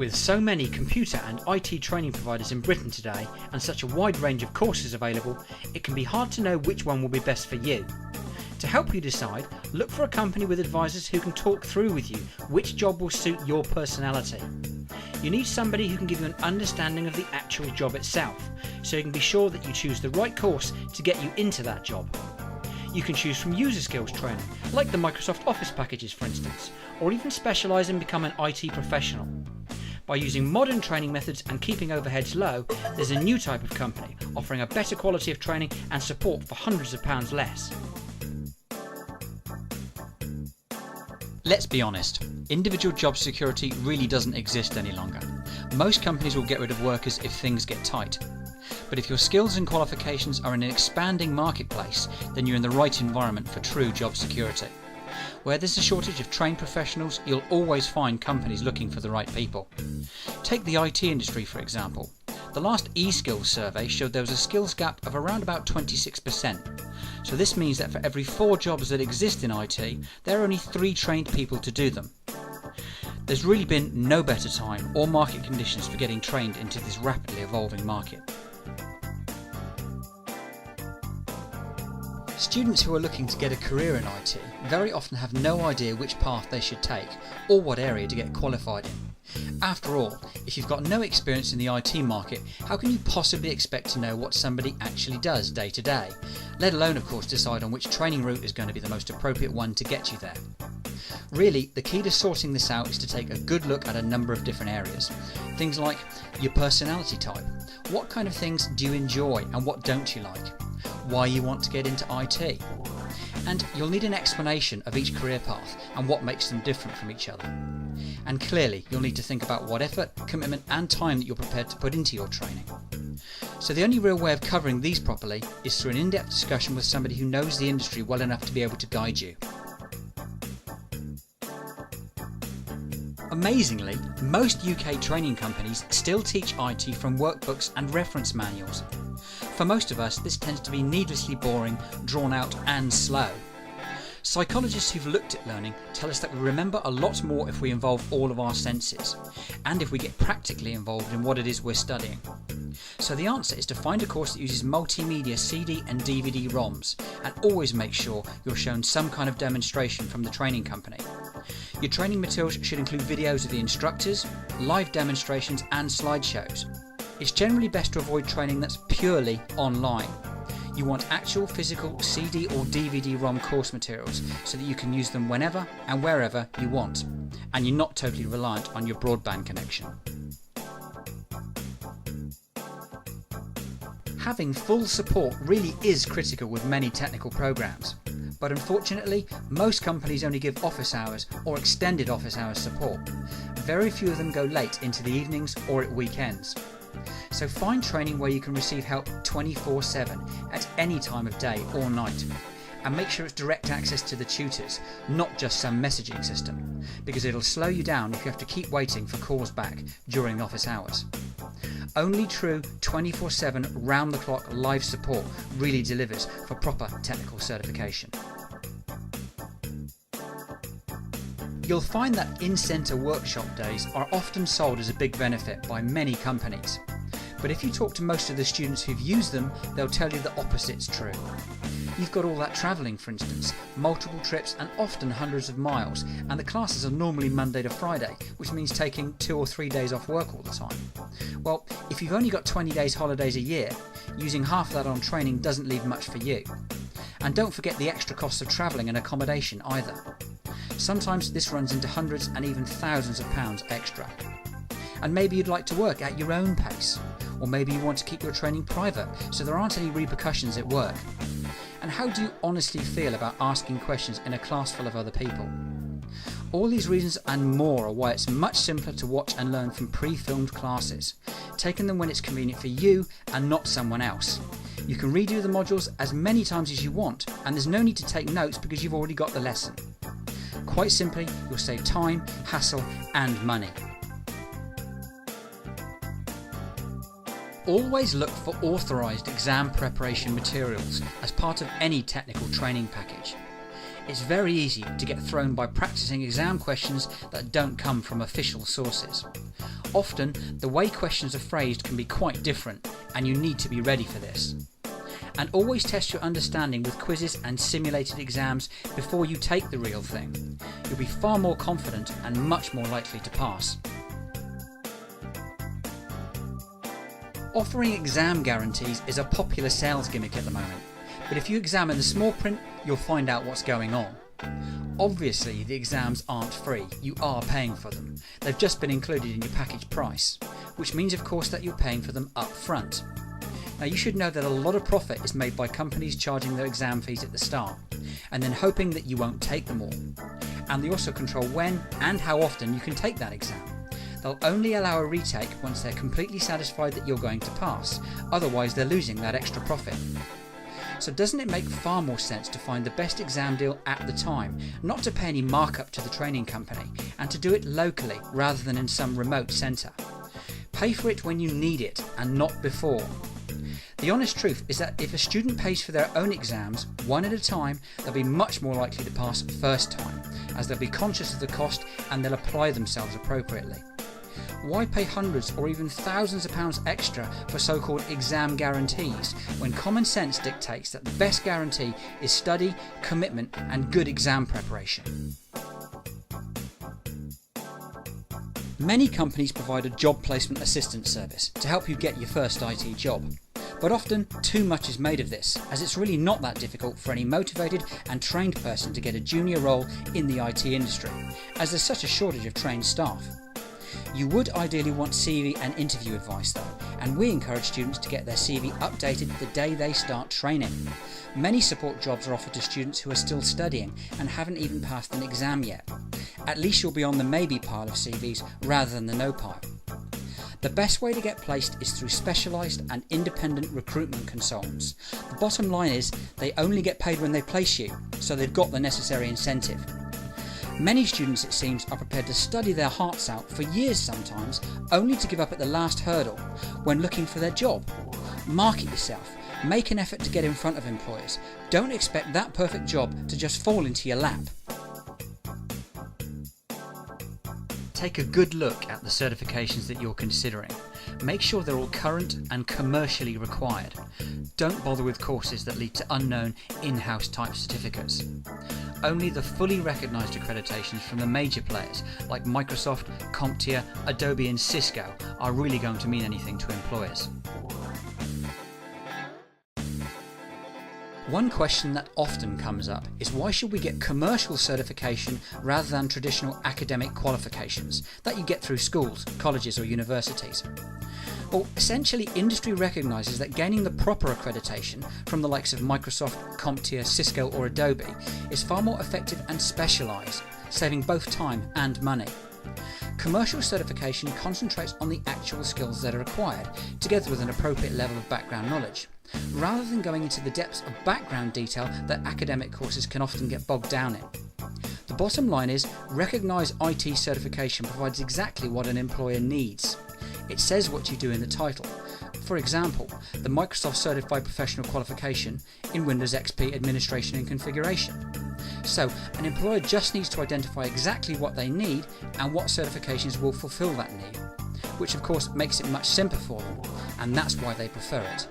With so many computer and IT training providers in Britain today and such a wide range of courses available, it can be hard to know which one will be best for you. To help you decide, look for a company with advisors who can talk through with you which job will suit your personality. You need somebody who can give you an understanding of the actual job itself, so you can be sure that you choose the right course to get you into that job. You can choose from user skills training, like the Microsoft Office packages for instance, or even specialise and become an IT professional. By using modern training methods and keeping overheads low, there's a new type of company offering a better quality of training and support for hundreds of pounds less. Let's be honest, individual job security really doesn't exist any longer. Most companies will get rid of workers if things get tight. But if your skills and qualifications are in an expanding marketplace, then you're in the right environment for true job security. Where there's a shortage of trained professionals, you'll always find companies looking for the right people. Take the IT industry for example. The last eSkills survey showed there was a skills gap of around about 26%. So this means that for every 4 jobs that exist in IT, there are only 3 trained people to do them. There's really been no better time or market conditions for getting trained into this rapidly evolving market. Students who are looking to get a career in IT very often have no idea which path they should take or what area to get qualified in. After all, if you've got no experience in the IT market, how can you possibly expect to know what somebody actually does day to day, let alone of course decide on which training route is going to be the most appropriate one to get you there. Really, the key to sorting this out is to take a good look at a number of different areas. Things like your personality type. What kind of things do you enjoy and what don't you like? Why you want to get into IT. And you'll need an explanation of each career path and what makes them different from each other. And clearly, you'll need to think about what effort, commitment and time that you're prepared to put into your training. So the only real way of covering these properly is through an in-depth discussion with somebody who knows the industry well enough to be able to guide you. Amazingly, most UK training companies still teach IT from workbooks and reference manuals. For most of us, this tends to be needlessly boring, drawn out and slow. Psychologists who've looked at learning tell us that we remember a lot more if we involve all of our senses, and if we get practically involved in what it is we're studying. So the answer is to find a course that uses multimedia CD and DVD ROMs, and always make sure you're shown some kind of demonstration from the training company. Your training materials should include videos of the instructors, live demonstrations and slideshows. It's generally best to avoid training that's purely online. You want actual physical CD or DVD ROM course materials so that you can use them whenever and wherever you want, and you're not totally reliant on your broadband connection. Having full support really is critical with many technical programs, but unfortunately most companies only give office hours or extended office hours support. Very few of them go late into the evenings or at weekends. So find training where you can receive help 24/7 at any time of day or night, and make sure it's direct access to the tutors, not just some messaging system, because it'll slow you down if you have to keep waiting for calls back during office hours. Only true 24/7 round-the-clock live support really delivers for proper technical certification. You'll find that in-centre workshop days are often sold as a big benefit by many companies. But if you talk to most of the students who've used them, they'll tell you the opposite's true. You've got all that travelling for instance, multiple trips and often hundreds of miles, and the classes are normally Monday to Friday, which means taking 2 or 3 days off work all the time. Well, if you've only got 20 days holidays a year, using half of that on training doesn't leave much for you. And don't forget the extra costs of travelling and accommodation either. Sometimes this runs into hundreds and even thousands of pounds extra. And maybe you'd like to work at your own pace, or maybe you want to keep your training private so there aren't any repercussions at work. And how do you honestly feel about asking questions in a class full of other people? All these reasons and more are why it's much simpler to watch and learn from pre-filmed classes, taking them when it's convenient for you and not someone else. You can redo the modules as many times as you want, and there's no need to take notes because you've already got the lesson. Quite simply, you'll save time, hassle and money. Always look for authorised exam preparation materials as part of any technical training package. It's very easy to get thrown by practising exam questions that don't come from official sources. Often, the way questions are phrased can be quite different, and you need to be ready for this. And always test your understanding with quizzes and simulated exams before you take the real thing. You'll be far more confident and much more likely to pass. Offering exam guarantees is a popular sales gimmick at the moment, but if you examine the small print, you'll find out what's going on. Obviously, the exams aren't free, you are paying for them. They've just been included in your package price, which means of course that you're paying for them up front. Now you should know that a lot of profit is made by companies charging their exam fees at the start, and then hoping that you won't take them all. And they also control when and how often you can take that exam. They'll only allow a retake once they're completely satisfied that you're going to pass, otherwise they're losing that extra profit. So doesn't it make far more sense to find the best exam deal at the time, not to pay any markup to the training company, and to do it locally rather than in some remote centre? Pay for it when you need it and not before. The honest truth is that if a student pays for their own exams one at a time, they'll be much more likely to pass first time, as they'll be conscious of the cost and they'll apply themselves appropriately. Why pay hundreds or even thousands of pounds extra for so-called exam guarantees when common sense dictates that the best guarantee is study, commitment and good exam preparation? Many companies provide a job placement assistance service to help you get your first IT job. But often too much is made of this, as it's really not that difficult for any motivated and trained person to get a junior role in the IT industry, as there's such a shortage of trained staff. You would ideally want CV and interview advice though, and we encourage students to get their CV updated the day they start training. Many support jobs are offered to students who are still studying and haven't even passed an exam yet. At least you'll be on the maybe pile of CVs rather than the no pile. The best way to get placed is through specialised and independent recruitment consultants. The bottom line is they only get paid when they place you, so they've got the necessary incentive. Many students, it seems, are prepared to study their hearts out for years sometimes, only to give up at the last hurdle when looking for their job. Market yourself. Make an effort to get in front of employers. Don't expect that perfect job to just fall into your lap. Take a good look at the certifications that you're considering. Make sure they're all current and commercially required. Don't bother with courses that lead to unknown in-house type certificates. Only the fully recognised accreditations from the major players like Microsoft, CompTIA, Adobe and Cisco are really going to mean anything to employers. One question that often comes up is why should we get commercial certification rather than traditional academic qualifications that you get through schools, colleges or universities? Well, essentially industry recognises that gaining the proper accreditation from the likes of Microsoft, CompTIA, Cisco or Adobe is far more effective and specialised, saving both time and money. Commercial certification concentrates on the actual skills that are required, together with an appropriate level of background knowledge, rather than going into the depths of background detail that academic courses can often get bogged down in. The bottom line is, recognised IT certification provides exactly what an employer needs. It says what you do in the title. For example, the Microsoft Certified Professional Qualification in Windows XP Administration and Configuration. So, an employer just needs to identify exactly what they need and what certifications will fulfil that need, which of course makes it much simpler for them, and that's why they prefer it.